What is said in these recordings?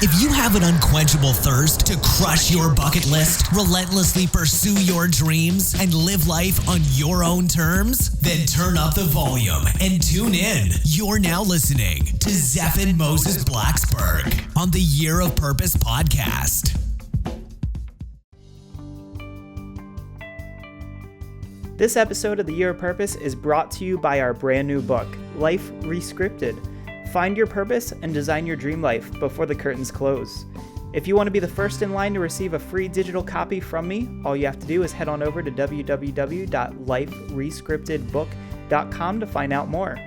If you have an unquenchable thirst to crush your bucket list, relentlessly pursue your dreams, and live life on your own terms, then turn up the volume and tune in. You're now listening to Zeph and Moses Blacksburg on the Year of Purpose podcast. This episode of the Year of Purpose is brought to you by our brand new book, Life Rescripted. Find your purpose and design your dream life before the curtains close. If you want to be the first in line to receive a free digital copy from me, all you have to do is head on over to www.liferescriptedbook.com to find out more.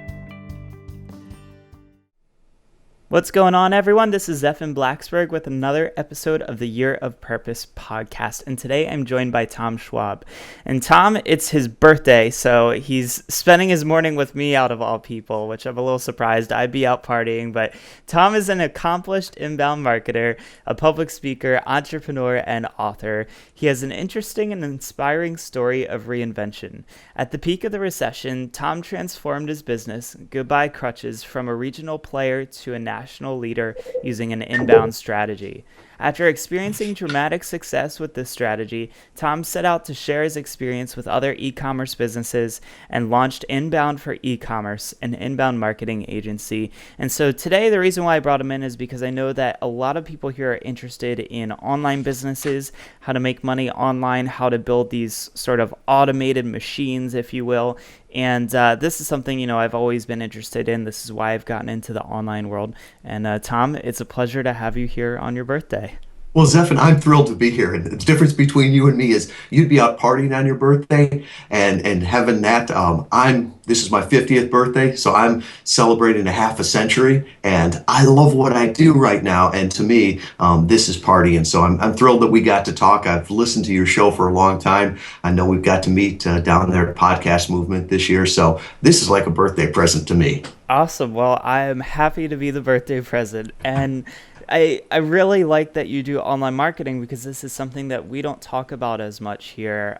What's going on, everyone? This is Zeph and Blacksburg with another episode of the Year of Purpose podcast. And today I'm joined by Tom Schwab. And Tom, it's his birthday, so he's spending his morning with me out of all people, which I'm a little surprised. I'd be out partying, but Tom is an accomplished inbound marketer, a public speaker, entrepreneur, and author. He has an interesting and inspiring story of reinvention. At the peak of the recession, Tom transformed his business, Goodbye Crutches, from a regional player to a national leader using an inbound strategy. After experiencing dramatic success with this strategy, Tom set out to share his experience with other e-commerce businesses and launched Inbound for eCommerce, an inbound marketing agency. And so today, the reason why I brought him in is because I know that a lot of people here are interested in online businesses, how to make money online, how to build these sort of automated machines, if you will. And this is something, I've always been interested in. This is why I've gotten into the online world. And Tom, it's a pleasure to have you here on your birthday. Well, Zeph, I'm thrilled to be here. And the difference between you and me is you'd be out partying on your birthday and having that. This is my 50th birthday, so I'm celebrating a half a century, and I love what I do right now. And to me, this is party. And so I'm thrilled that we got to talk. I've listened to your show for a long time. I know we've got to meet down there at Podcast Movement this year. So this is like a birthday present to me. Awesome. Well, I am happy to be the birthday present. And I really like that you do online marketing because this is something that we don't talk about as much here.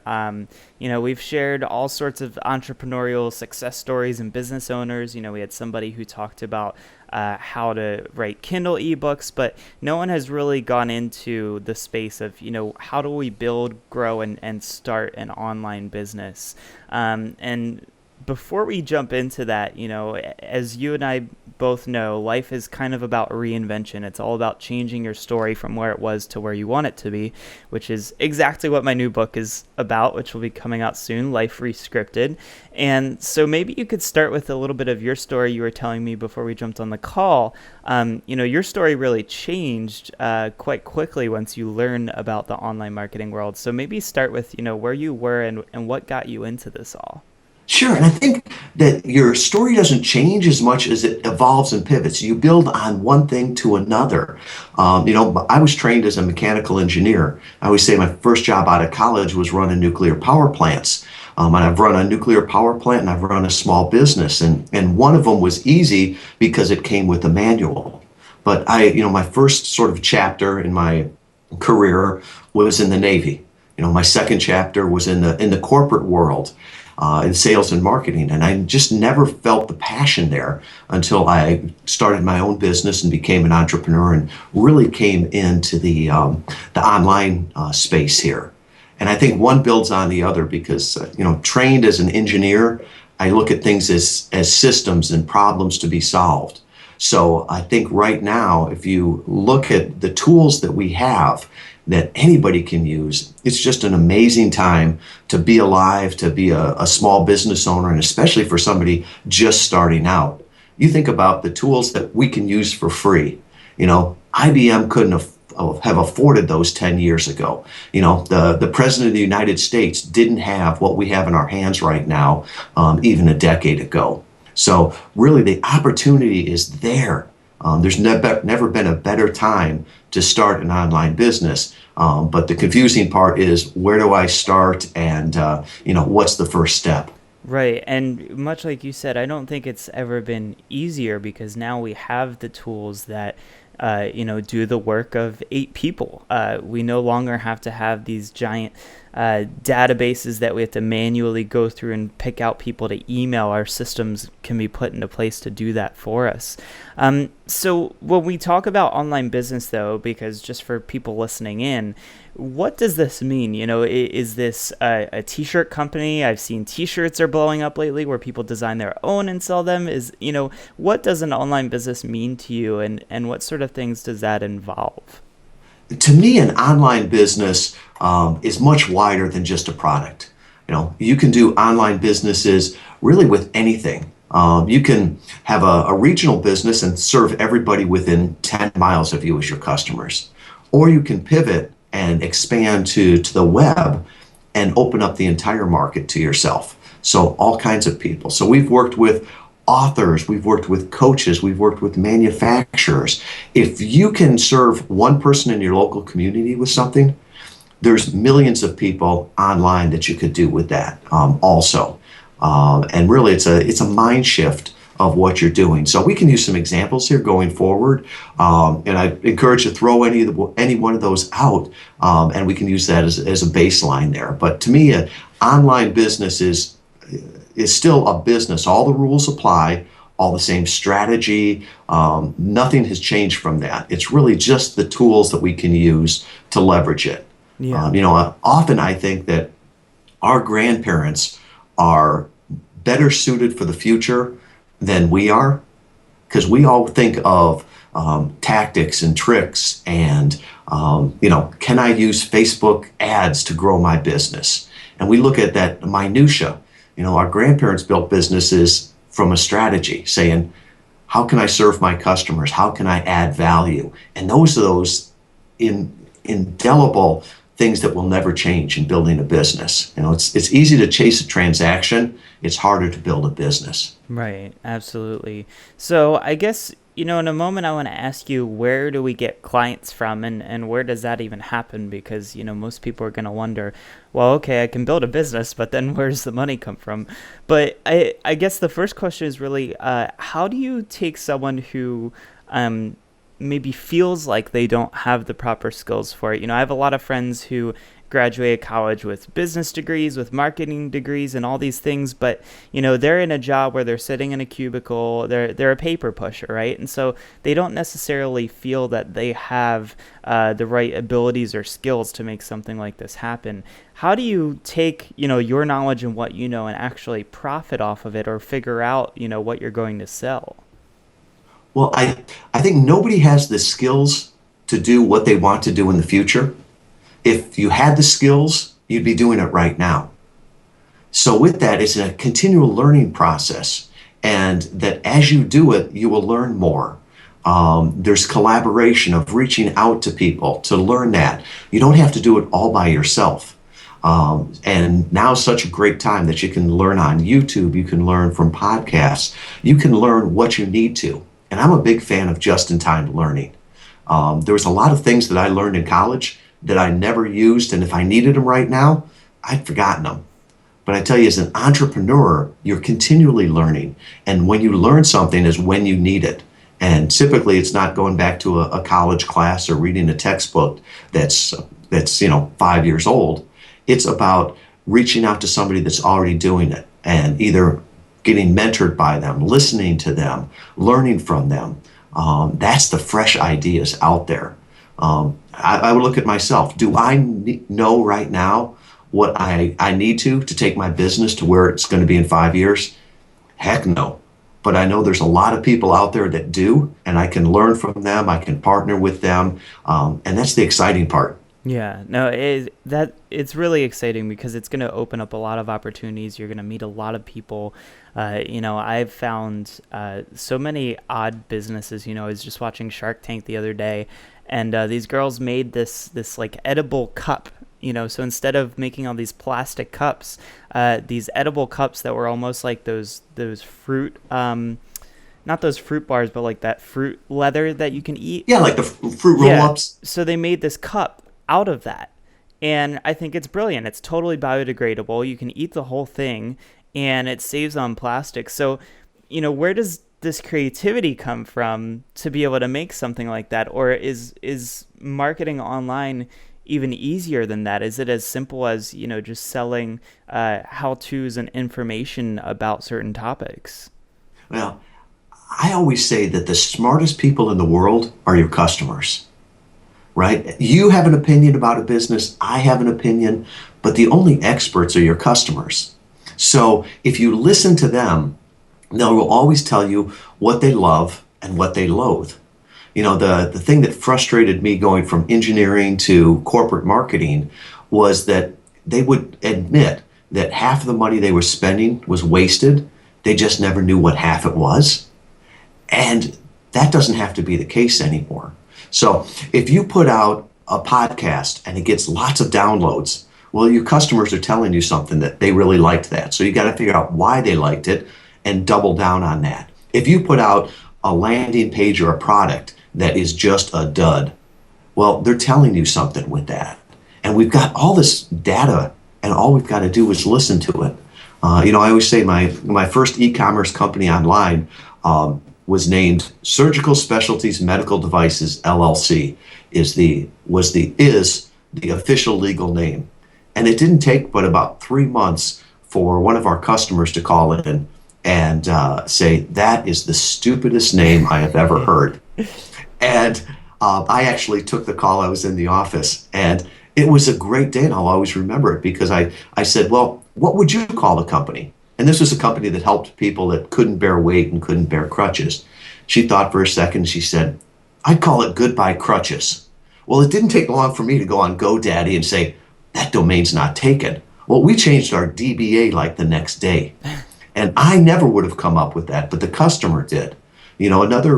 We've shared all sorts of entrepreneurial success stories and business owners. We had somebody who talked about how to write Kindle ebooks, but no one has really gone into the space of, how do we build, grow, and start an online business. And before we jump into that, as you and I both know, life is kind of about reinvention. It's all about changing your story from where it was to where you want it to be, which is exactly what my new book is about, which will be coming out soon, Life Rescripted. And so maybe you could start with a little bit of your story. You were telling me before we jumped on the call, your story really changed quite quickly once you learned about the online marketing world. So maybe start with, where you were and what got you into this all. Sure, and I think that your story doesn't change as much as it evolves and pivots. You build on one thing to another. I was trained as a mechanical engineer. I always say my first job out of college was running nuclear power plants. And I've run a nuclear power plant and I've run a small business. And one of them was easy because it came with a manual. But my first sort of chapter in my career was in the Navy. My second chapter was in the corporate world. In sales and marketing, and I just never felt the passion there until I started my own business and became an entrepreneur and really came into the online space here. And I think one builds on the other because trained as an engineer, I look at things as systems and problems to be solved. So I think right now, if you look at the tools that we have that anybody can use, it's just an amazing time to be alive, to be a small business owner, and especially for somebody just starting out. You think about the tools that we can use for free. IBM couldn't have afforded those 10 years ago. The President of the United States didn't have what we have in our hands right now, even a decade ago. So really the opportunity is there. There's never been a better time to start an online business. But the confusing part is, where do I start and, what's the first step? Right. And much like you said, I don't think it's ever been easier because now we have the tools that, do the work of 8 people. We no longer have to have these giant databases that we have to manually go through and pick out people to email. Our systems can be put into place to do that for us. So when we talk about online business, though, because just for people listening in, what does this mean? Is this a t-shirt company? I've seen t-shirts are blowing up lately where people design their own and sell them. What does an online business mean to you, and what sort of things does that involve? To me, an online business is much wider than just a product. You can do online businesses really with anything. You can have a regional business and serve everybody within 10 miles of you as your customers. Or you can pivot and expand to the web and open up the entire market to yourself. So all kinds of people. So we've worked with authors, we've worked with coaches, we've worked with manufacturers. If you can serve one person in your local community with something, there's millions of people online that you could do with that also. And really it's a mind shift of what you're doing. So we can use some examples here going forward. And I encourage you to throw any one of those out, and we can use that as a baseline there. But to me, an online business is still a business. All the rules apply, all the same strategy. Nothing has changed from that. It's really just the tools that we can use to leverage it. Yeah. Often I think that our grandparents are better suited for the future than we are, because we all think of tactics and tricks and, can I use Facebook ads to grow my business? And we look at that minutia. Our grandparents built businesses from a strategy, saying, how can I serve my customers? How can I add value? And those are those indelible things that will never change in building a business. It's easy to chase a transaction. It's harder to build a business. Right. Absolutely. So I guess, in a moment, I want to ask you, where do we get clients from, and where does that even happen? Because, most people are going to wonder, well, okay, I can build a business, but then where's the money come from? But I guess the first question is really, how do you take someone who maybe feels like they don't have the proper skills for it? I have a lot of friends who graduated college with business degrees, with marketing degrees, and all these things, but they're in a job where they're sitting in a cubicle, they're a paper pusher, right? And so they don't necessarily feel that they have the right abilities or skills to make something like this happen. How do you take your knowledge and what and actually profit off of it, or figure out what you're going to sell? Well, I think nobody has the skills to do what they want to do in the future. If you had the skills, you'd be doing it right now. So with that, it's a continual learning process, and that as you do it, you will learn more. There's collaboration of reaching out to people to learn that. You don't have to do it all by yourself. And now is such a great time that you can learn on YouTube, you can learn from podcasts, you can learn what you need to. And I'm a big fan of just-in-time learning. There was a lot of things that I learned in college that I never used, and if I needed them right now, I'd forgotten them. But I tell you, as an entrepreneur, you're continually learning, and when you learn something is when you need it. And typically, it's not going back to a college class or reading a textbook that's 5 years old. It's about reaching out to somebody that's already doing it, and either getting mentored by them, listening to them, learning from them. That's the fresh ideas out there. I would look at myself. Do I know right now what I need to take my business to where it's going to be in 5 years? Heck no. But I know there's a lot of people out there that do, and I can learn from them. I can partner with them. And that's the exciting part. Yeah, no, it's really exciting because it's going to open up a lot of opportunities. You're going to meet a lot of people. I've found so many odd businesses. I was just watching Shark Tank the other day, and these girls made this like edible cup. So instead of making all these plastic cups, these edible cups that were almost like those fruit, not those fruit bars, but like that fruit leather that you can eat. Yeah, like the fruit roll-ups. So they made this cup out of that. And I think it's brilliant. It's totally biodegradable. You can eat the whole thing, and it saves on plastic. So, where does this creativity come from to be able to make something like that? Or is marketing online even easier than that? Is it as simple as, just selling how-tos and information about certain topics? Well, I always say that the smartest people in the world are your customers, right? You have an opinion about a business, I have an opinion, but the only experts are your customers. So if you listen to them, they will always tell you what they love and what they loathe. The thing that frustrated me going from engineering to corporate marketing was that they would admit that half of the money they were spending was wasted. They just never knew what half it was. And that doesn't have to be the case anymore. So if you put out a podcast and it gets lots of downloads, well, your customers are telling you something that they really liked that. So you got to figure out why they liked it and double down on that. If you put out a landing page or a product that is just a dud, well, they're telling you something with that. And we've got all this data, and all we've got to do is listen to it. I always say my first e-commerce company online was named Surgical Specialties Medical Devices LLC is the official legal name. And it didn't take but about 3 months for one of our customers to call in and say, that is the stupidest name I have ever heard. And I actually took the call. I was in the office, and it was a great day, and I'll always remember it because I said, well, what would you call the company? And this was a company that helped people that couldn't bear weight and couldn't bear crutches. She thought for a second. She said, I'd call it Goodbye Crutches. Well, it didn't take long for me to go on GoDaddy and say, that domain's not taken. Well, we changed our DBA like the next day. And I never would have come up with that, but the customer did. Another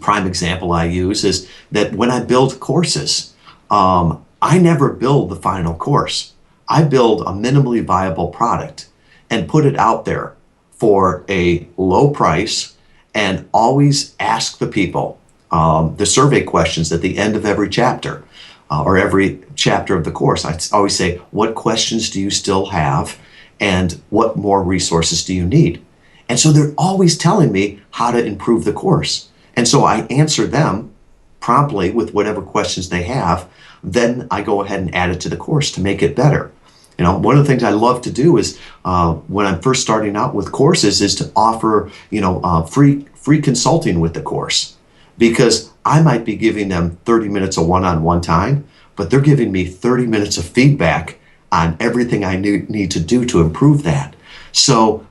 prime example I use is that when I build courses, I never build the final course. I build a minimally viable product and put it out there for a low price, and always ask the people the survey questions at the end of every chapter or every chapter of the course. I always say, what questions do you still have, and what more resources do you need? And so they're always telling me how to improve the course. And so I answer them promptly with whatever questions they have. Then I go ahead and add it to the course to make it better. One of the things I love to do is when I'm first starting out with courses is to offer, free consulting with the course, because I might be giving them 30 minutes of one-on-one time, but they're giving me 30 minutes of feedback on everything I need to do to improve that. So,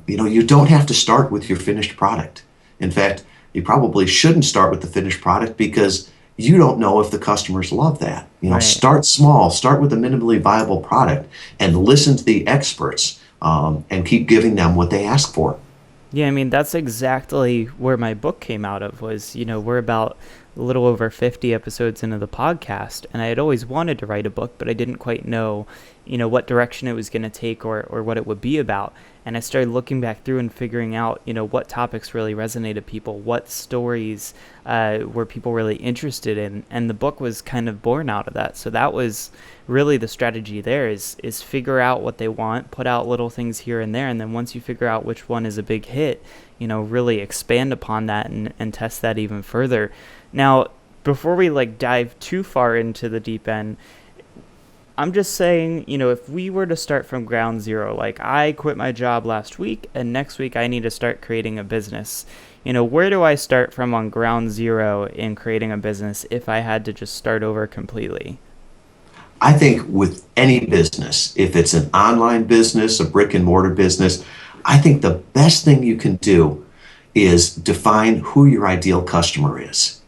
you don't have to start with your finished product. In fact, you probably shouldn't start with the finished product because you don't know if the customers love that. Right. Start small, start with a minimally viable product and listen to the experts and keep giving them what they ask for. Yeah, that's exactly where my book came out of was, we're about a little over 50 episodes into the podcast, and I had always wanted to write a book, but I didn't quite know, what direction it was going to take or what it would be about. And I started looking back through and figuring out, what topics really resonated with people, what stories were people really interested in. And the book was kind of born out of that. So that was really the strategy there is figure out what they want, put out little things here and there. And then once you figure out which one is a big hit, really expand upon that and test that even further. Now, before we dive too far into the deep end, I'm just saying, if we were to start from ground zero, I quit my job last week and next week I need to start creating a business, where do I start from on ground zero in creating a business if I had to just start over completely? I think with any business, if it's an online business, a brick and mortar business, I think the best thing you can do is define who your ideal customer is.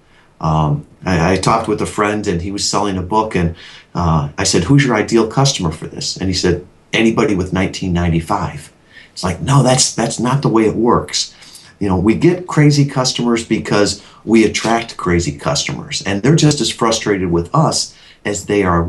I talked with a friend and he was selling a book, and I said, who's your ideal customer for this? And he said, anybody with 1995. It's like, no, that's not the way it works. We get crazy customers because we attract crazy customers, and they're just as frustrated with us as they are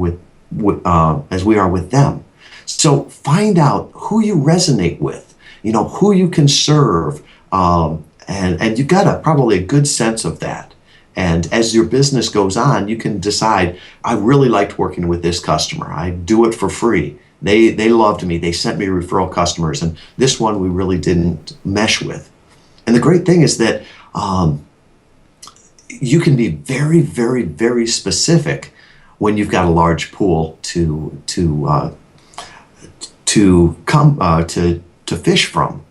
as we are with them. So find out who you resonate with, who you can serve, and you got probably a good sense of that. And as your business goes on, you can decide, I really liked working with this customer. I do it for free. They loved me. They sent me referral customers. And this one we really didn't mesh with. And the great thing is that you can be very, very, very specific when you've got a large pool to fish from.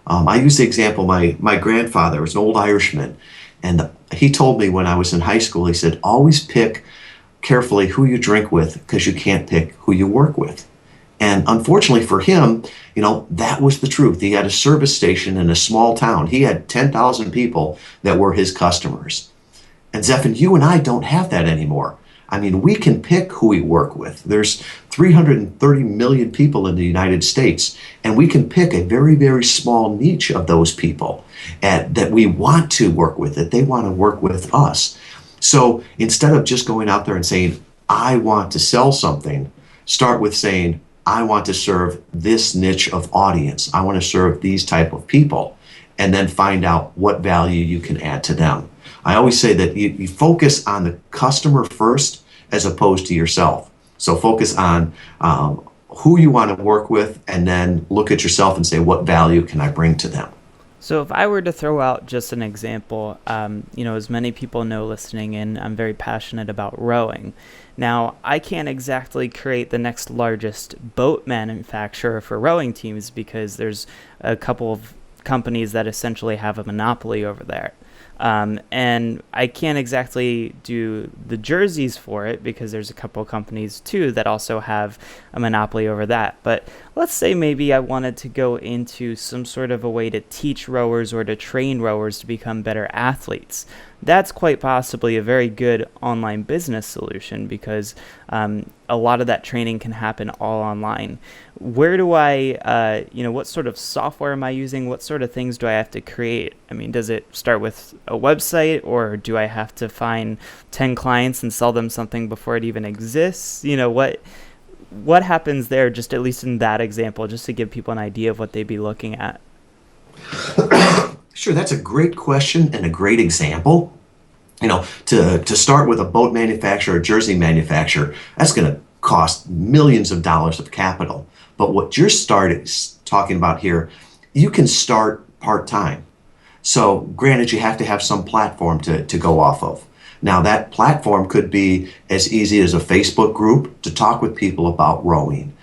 I use the example, my grandfather was an old Irishman, and he told me when I was in high school, he said, always pick carefully who you drink with because you can't pick who you work with. And unfortunately for him, that was the truth. He had a service station in a small town. He had 10,000 people that were his customers. And Zephyr, you and I don't have that anymore. I mean, we can pick who we work with. There's 330 million people in the United States, and we can pick a very, very small niche of those people that we want to work with, that they want to work with us. So instead of just going out there and saying, I want to sell something, start with saying, I want to serve this niche of audience. I want to serve these type of people, and then find out what value you can add to them. I always say that you focus on the customer first as opposed to yourself. So focus on who you want to work with, and then look at yourself and say, what value can I bring to them? So if I were to throw out just an example, as many people know listening in, I'm very passionate about rowing. Now, I can't exactly create the next largest boat manufacturer for rowing teams because there's a couple of companies that essentially have a monopoly over there. And I can't exactly do the jerseys for it because there's a couple of companies too that also have a monopoly over that. But let's say maybe I wanted to go into some sort of a way to teach rowers or to train rowers to become better athletes. That's quite possibly a very good online business solution because a lot of that training can happen all online. Where do I, what sort of software am I using? What sort of things do I have to create? I mean, does it start with a website, or do I have to find 10 clients and sell them something before it even exists? What happens there, just at least in that example, just to give people an idea of what they'd be looking at? Sure, that's a great question and a great example. To start with a boat manufacturer, a jersey manufacturer, that's going to cost millions of dollars of capital. But what you're talking about here, you can start part-time. So granted, you have to have some platform to go off of. Now that platform could be as easy as a Facebook group to talk with people about rowing.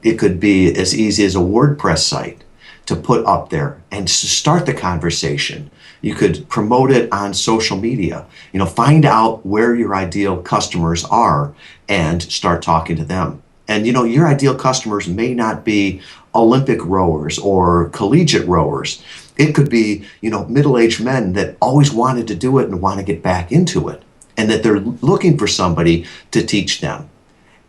It could be as easy as a WordPress site to put up there and to start the conversation. You could promote it on social media. Find out where your ideal customers are and start talking to them. And your ideal customers may not be Olympic rowers or collegiate rowers. It could be, middle-aged men that always wanted to do it and want to get back into it, and that they're looking for somebody to teach them.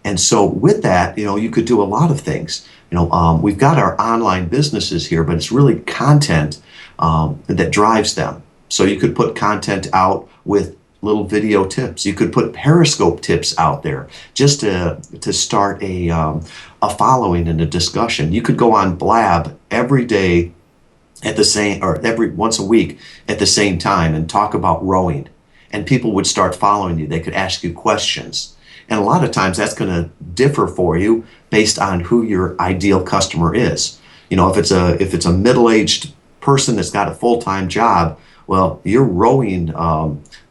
And so with that, you could do a lot of things. We've got our online businesses here, but it's really content that drives them. So you could put content out with little video tips. You could put Periscope tips out there just to start a following and a discussion. You could go on Blab every day at the same, or every once a week at the same time, and talk about rowing, and people would start following you. They could ask you questions. And a lot of times that's going to differ for you based on who your ideal customer is. If it's a middle-aged person that's got a full-time job, well, your rowing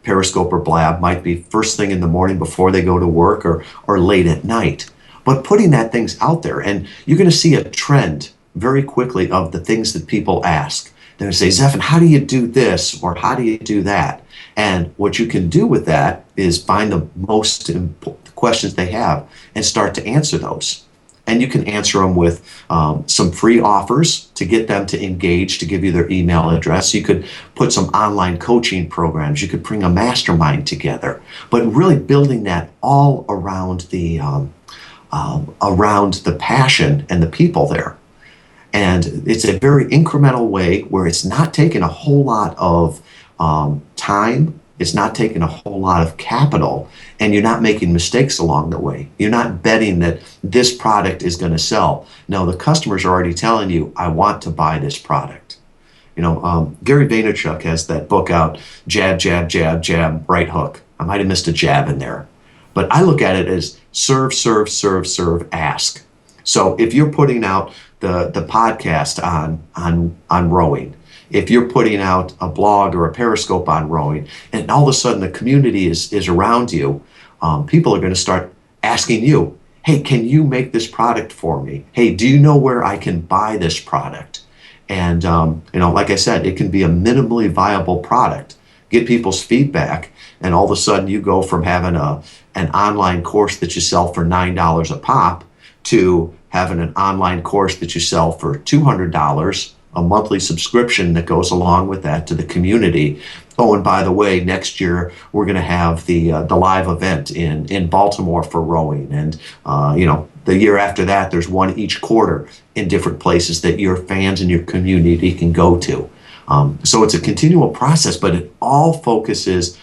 Periscope or Blab might be first thing in the morning before they go to work, or late at night. But putting that things out there, and you're going to see a trend very quickly of the things that people ask. They're going to say, Zephyr, how do you do this, or how do you do that? And what you can do with that is find the most important questions they have and start to answer those. And you can answer them with some free offers to get them to engage, to give you their email address. You could put some online coaching programs. You could bring a mastermind together, but really building that all around the passion and the people there. And it's a very incremental way where it's not taking a whole lot of time. It's not taking a whole lot of capital, and you're not making mistakes along the way. You're not betting that this product is going to sell. No, the customers are already telling you, I want to buy this product. Gary Vaynerchuk has that book out, Jab, Jab, Jab, Jab, Right Hook. I might have missed a jab in there. But I look at it as serve, serve, serve, serve, ask. So if you're putting out the podcast on rowing, if you're putting out a blog or a Periscope on rowing, and all of a sudden the community is around you, people are going to start asking you, hey, can you make this product for me? Hey, do you know where I can buy this product? And, like I said, it can be a minimally viable product, get people's feedback, and all of a sudden you go from having an online course that you sell for $9 a pop to having an online course that you sell for $200, a monthly subscription that goes along with that to the community. Oh, and by the way, next year we're going to have the live event in Baltimore for rowing, and the year after that there's one each quarter in different places that your fans and your community can go to. So it's a continual process, but it all focuses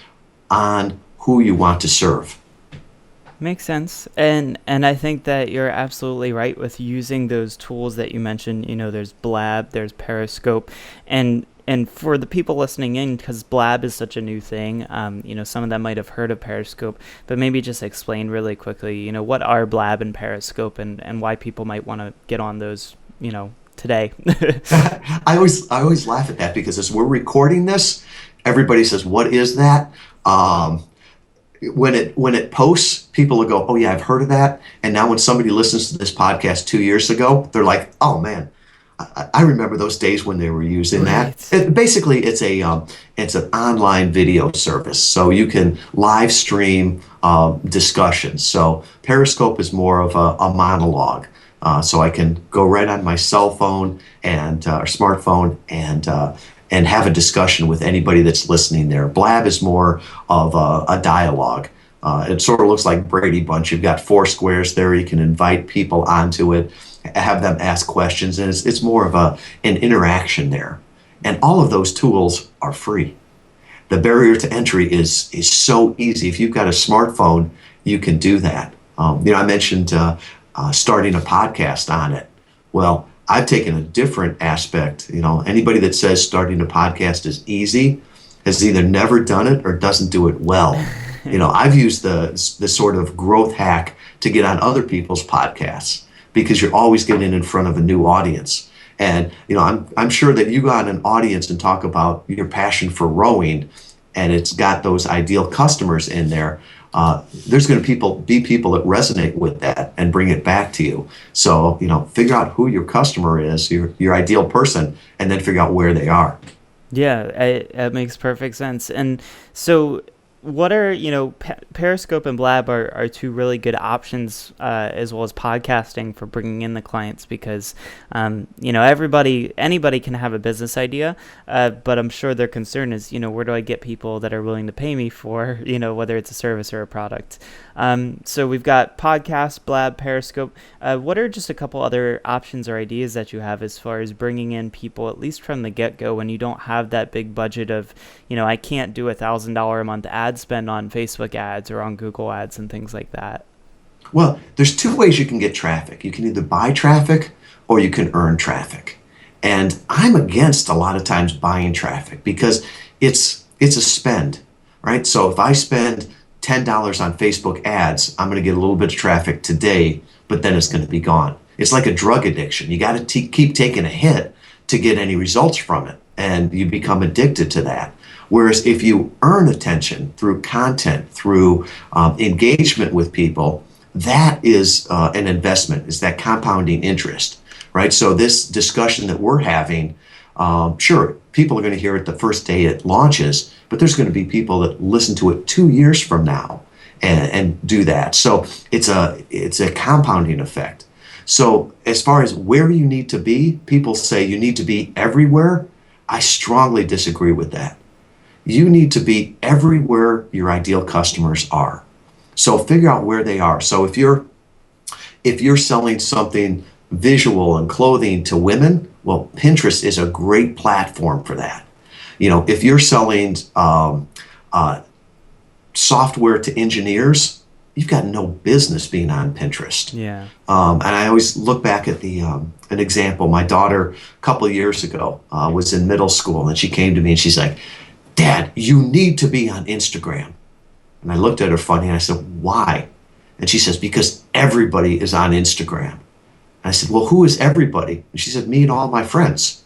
on who you want to serve. Makes sense. And I think that you're absolutely right with using those tools that you mentioned. There's Blab, there's Periscope, and for the people listening in, because Blab is such a new thing, some of them might have heard of Periscope, but maybe just explain really quickly, what are Blab and Periscope, and why people might want to get on those, today. I always laugh at that, because as we're recording this, everybody says, "What is that?" When it posts, people will go, "Oh yeah, I've heard of that." And now when somebody listens to this podcast 2 years ago, they're like, "Oh man, I remember those days when they were using that." Basically, it's an online video service, so you can live stream discussions. So Periscope is more of a monologue. So I can go right on my cell phone or smartphone and have a discussion with anybody that's listening there. Blab is more of a dialogue. It sort of looks like Brady Bunch. You've got 4 squares there. You can invite people onto it, have them ask questions, and it's more of an interaction there. And all of those tools are free. The barrier to entry is so easy. If you've got a smartphone, you can do that. I mentioned starting a podcast on it. Well, I've taken a different aspect. Anybody that says starting a podcast is easy has either never done it or doesn't do it well. I've used the sort of growth hack to get on other people's podcasts, because you're always getting in front of a new audience. And I'm sure that you got an audience and talk about your passion for rowing, and it's got those ideal customers in there. There's going to be people that resonate with that and bring it back to you. So, figure out who your customer is, your ideal person, and then figure out where they are. Yeah, that makes perfect sense. And so what are, Periscope and Blab are 2 really good options, as well as podcasting, for bringing in the clients, because, anybody can have a business idea, but I'm sure their concern is, where do I get people that are willing to pay me for, whether it's a service or a product. So we've got podcast, Blab, Periscope. What are just a couple other options or ideas that you have as far as bringing in people, at least from the get-go, when you don't have that big budget of, I can't do $1,000 a month ad spend on Facebook ads or on Google ads and things like that? Well, there's 2 ways you can get traffic. You can either buy traffic or you can earn traffic. And I'm against a lot of times buying traffic, because it's a spend, right? So if I spend $10 on Facebook ads, I'm going to get a little bit of traffic today, but then it's going to be gone. It's like a drug addiction. You got to keep taking a hit to get any results from it, and you become addicted to that. Whereas if you earn attention through content, through engagement with people, that is an investment, is that compounding interest, right? So this discussion that we're having, sure, people are going to hear it the first day it launches, but there's going to be people that listen to it 2 years from now and do that. So it's a compounding effect. So as far as where you need to be, people say you need to be everywhere. I strongly disagree with that. You need to be everywhere your ideal customers are. So figure out where they are. So if you're selling something visual and clothing to women, well, Pinterest is a great platform for that. If you're selling software to engineers, you've got no business being on Pinterest. Yeah. And I always look back at an example. My daughter, a couple of years ago, was in middle school, and she came to me and she's like, "Dad, you need to be on Instagram." And I looked at her funny and I said, "Why?" And she says, "Because everybody is on Instagram." And I said, "Well, who is everybody?" And she said, "Me and all my friends."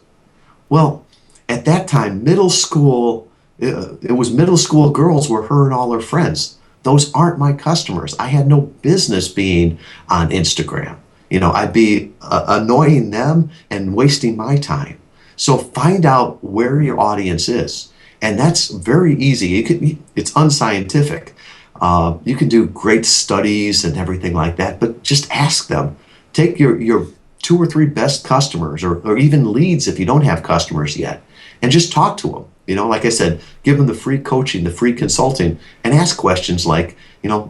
Well, at that time, middle school, it was middle school girls were her and all her friends. those aren't my customers. I had no business being on Instagram. I'd be annoying them and wasting my time. So find out where your audience is. And that's very easy. It's unscientific. You can do great studies and everything like that, but just ask them. Take your 2 or 3 best customers or even leads if you don't have customers yet, and just talk to them. Like I said, give them the free coaching, the free consulting, and ask questions like,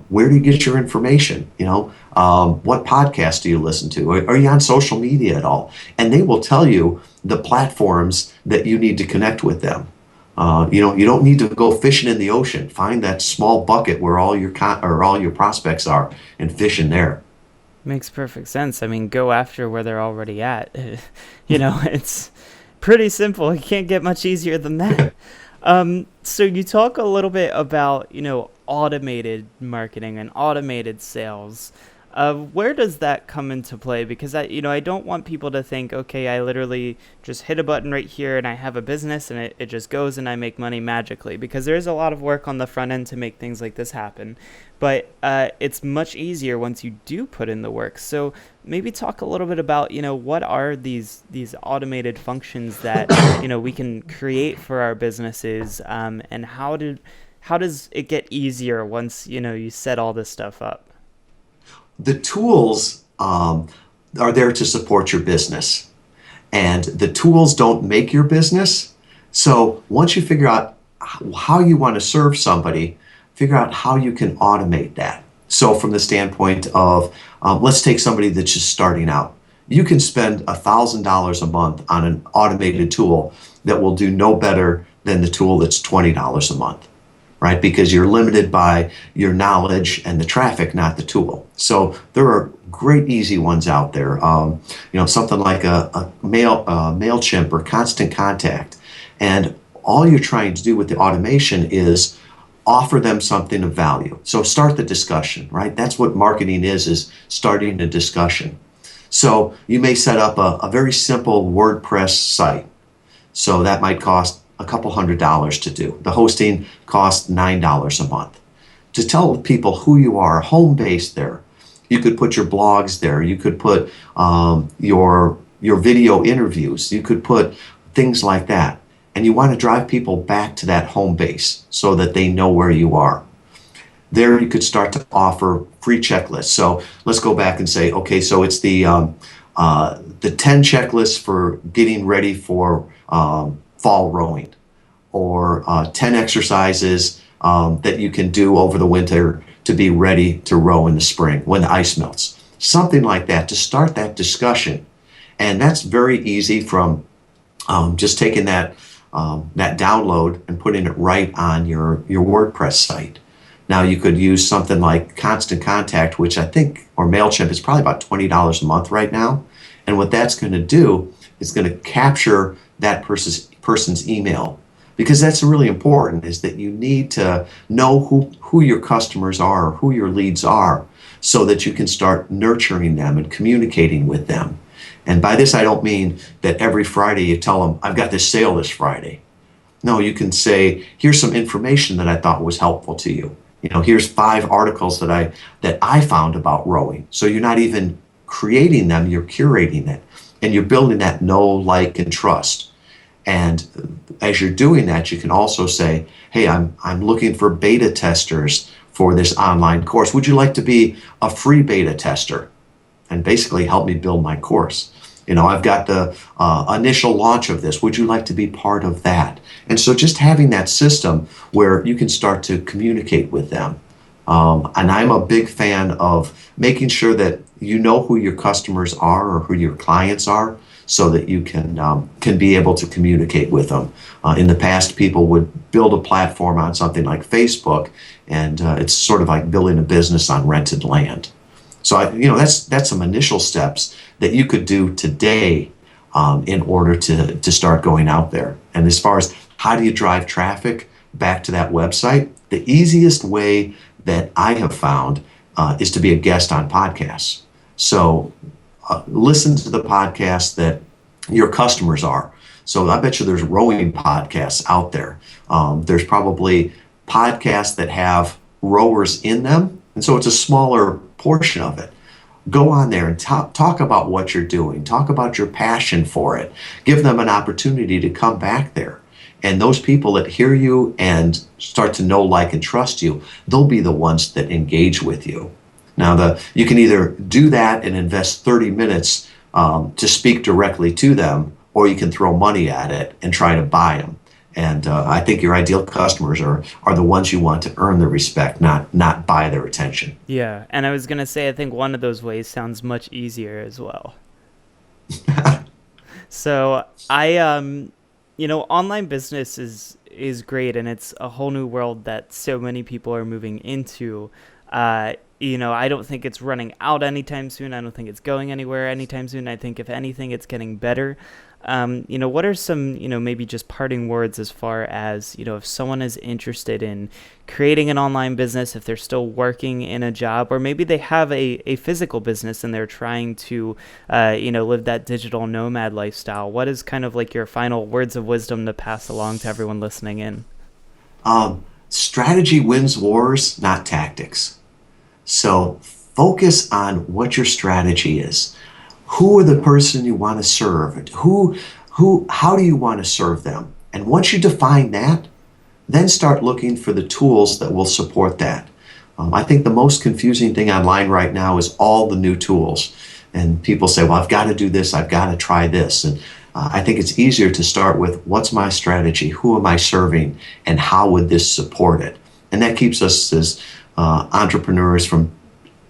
where do you get your information? What podcast do you listen to? Are you on social media at all? And they will tell you the platforms that you need to connect with them. You don't need to go fishing in the ocean. Find that small bucket where all your prospects are and fish in there. Makes perfect sense. I mean, go after where they're already at. It's pretty simple. It can't get much easier than that. So you talk a little bit about, automated marketing and automated sales. Where does that come into play? Because I don't want people to think, okay, I literally just hit a button right here and I have a business and it just goes and I make money magically, because there is a lot of work on the front end to make things like this happen. But it's much easier once you do put in the work. So maybe talk a little bit about, what are these automated functions that, we can create for our businesses, and how does it get easier once, you set all this stuff up? The tools are there to support your business, and the tools don't make your business. So once you figure out how you want to serve somebody, figure out how you can automate that. So from the standpoint of, let's take somebody that's just starting out. You can spend $1,000 a month on an automated tool that will do no better than the tool that's $20 a month, right? Because you're limited by your knowledge and the traffic, not the tool. So there are great easy ones out there. Something like a MailChimp or Constant Contact. And all you're trying to do with the automation is offer them something of value. So start the discussion, right? That's what marketing is starting a discussion. So you may set up a very simple WordPress site. So that might cost a couple $100s to do. The hosting costs $9 a month. To tell people who you are, home base there. You could put your blogs there. You could put your video interviews. You could put things like that. And you want to drive people back to that home base so that they know where you are. There you could start to offer free checklists. So let's go back and say, okay, so it's the 10 checklists for getting ready for fall rowing, or 10 exercises that you can do over the winter to be ready to row in the spring when the ice melts. Something like that to start that discussion. And that's very easy from just taking that download and putting it right on your WordPress site. Now you could use something like Constant Contact, which I think, or MailChimp, is probably about $20 a month right now. And what that's going to do is going to capture that person's email, because that's really important, is that you need to know who your customers are, who your leads are, so that you can start nurturing them and communicating with them. And by this, I don't mean that every Friday you tell them, I've got this sale this Friday. No, you can say, here's some information that I thought was helpful to you. Here's 5 articles that I found about rowing. So you're not even creating them, you're curating it. And you're building that know, like, and trust. And as you're doing that, you can also say, hey, I'm looking for beta testers for this online course. Would you like to be a free beta tester and basically help me build my course? I've got the initial launch of this. Would you like to be part of that? And so just having that system where you can start to communicate with them. And I'm a big fan of making sure that you know who your customers are or who your clients are, so that you can be able to communicate with them. In the past, people would build a platform on something like Facebook, and it's sort of like building a business on rented land. So that's some initial steps that you could do today in order to start going out there. And as far as how do you drive traffic back to that website, the easiest way that I have found is to be a guest on podcasts. So listen to the podcasts that your customers are. So I bet you there's rowing podcasts out there. There's probably podcasts that have rowers in them, and so it's a smaller portion of it. Go on there and talk about what you're doing. Talk about your passion for it. Give them an opportunity to come back there. And those people that hear you and start to know, like, and trust you, they'll be the ones that engage with you. Now, you can either do that and invest 30 minutes to speak directly to them, or you can throw money at it and try to buy them. And I think your ideal customers are the ones you want to earn their respect, not buy their attention. Yeah, and I was going to say, I think one of those ways sounds much easier as well. So online business is great, and it's a whole new world that so many people are moving into. I don't think it's running out anytime soon. I don't think it's going anywhere anytime soon. I think if anything, it's getting better. What are some, maybe just parting words as far as, if someone is interested in creating an online business, if they're still working in a job, or maybe they have a physical business and they're trying to, live that digital nomad lifestyle. What is kind of like your final words of wisdom to pass along to everyone listening in? Strategy wins wars, not tactics. So focus on what your strategy is. Who are the person you want to serve? How do you want to serve them? And once you define that, then start looking for the tools that will support that. I think the most confusing thing online right now is all the new tools. And people say, well, I've got to do this, I've got to try this. And I think it's easier to start with, what's my strategy? Who am I serving? And how would this support it? And that keeps us as entrepreneurs from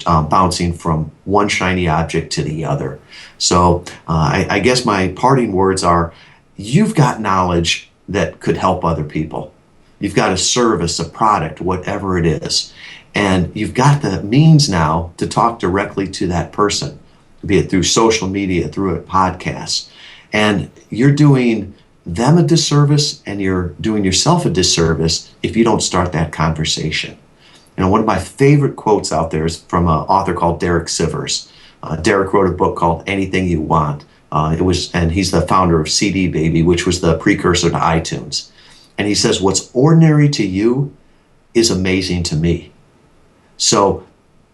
bouncing from one shiny object to the other. So I guess my parting words are, you've got knowledge that could help other people. You've got a service, a product, whatever it is. And you've got the means now to talk directly to that person, be it through social media, through a podcast. And you're doing them a disservice, and you're doing yourself a disservice if you don't start that conversation. One of my favorite quotes out there is from an author called Derek Sivers. Derek wrote a book called Anything You Want. And he's the founder of CD Baby, which was the precursor to iTunes. And he says, what's ordinary to you is amazing to me. So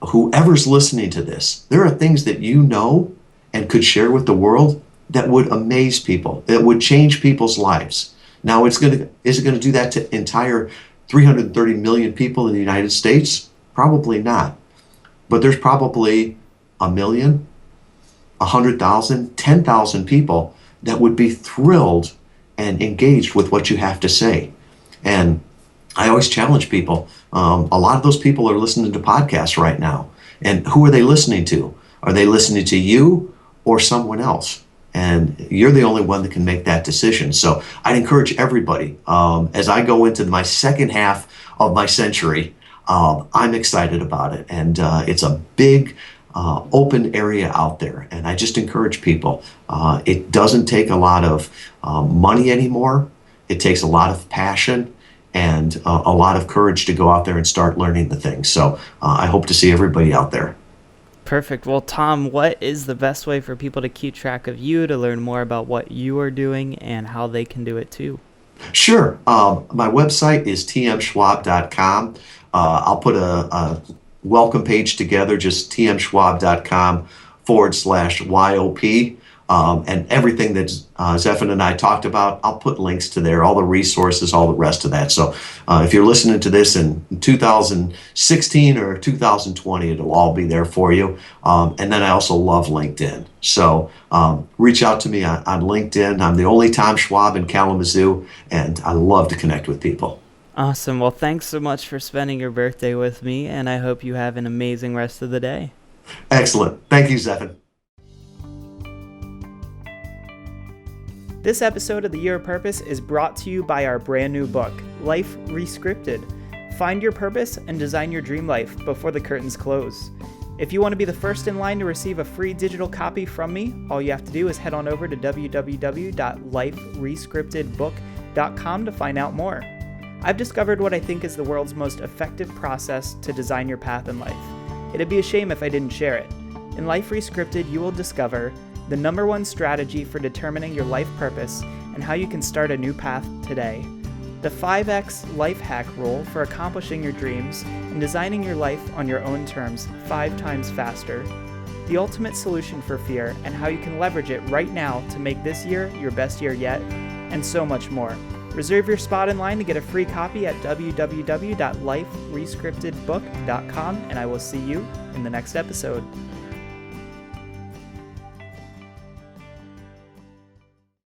whoever's listening to this, there are things that you know and could share with the world that would amaze people, that would change people's lives. Now, is it going to do that to entire 330 million people in the United States? Probably not. But there's probably 1 million, 100,000, 10,000 people that would be thrilled and engaged with what you have to say. And I always challenge people. A lot of those people are listening to podcasts right now. And who are they listening to? Are they listening to you or someone else? And you're the only one that can make that decision. So I'd encourage everybody, as I go into my second half of my century, I'm excited about it. And it's a big open area out there. And I just encourage people. It doesn't take a lot of money anymore. It takes a lot of passion and a lot of courage to go out there and start learning the things. So I hope to see everybody out there. Perfect. Well, Tom, what is the best way for people to keep track of you, to learn more about what you are doing and how they can do it too? Sure. My website is tmschwab.com. I'll put a welcome page together, just tmschwab.com/YOP. And everything that Zephan and I talked about, I'll put links to there, all the resources, all the rest of that. So if you're listening to this in 2016 or 2020, it'll all be there for you. And then I also love LinkedIn. So reach out to me on LinkedIn. I'm the only Tom Schwab in Kalamazoo, and I love to connect with people. Awesome. Well, thanks so much for spending your birthday with me, and I hope you have an amazing rest of the day. Excellent. Thank you, Zephan. This episode of The Year of Purpose is brought to you by our brand new book, Life Rescripted. Find your purpose and design your dream life before the curtains close. If you want to be the first in line to receive a free digital copy from me, all you have to do is head on over to www.liferescriptedbook.com to find out more. I've discovered what I think is the world's most effective process to design your path in life. It'd be a shame if I didn't share it. In Life Rescripted, you will discover the #1 strategy for determining your life purpose and how you can start a new path today. the 5X life hack rule for accomplishing your dreams and designing your life on your own terms 5 times faster, the ultimate solution for fear and how you can leverage it right now to make this year your best year yet, and so much more. Reserve your spot in line to get a free copy at www.liferescriptedbook.com, and I will see you in the next episode.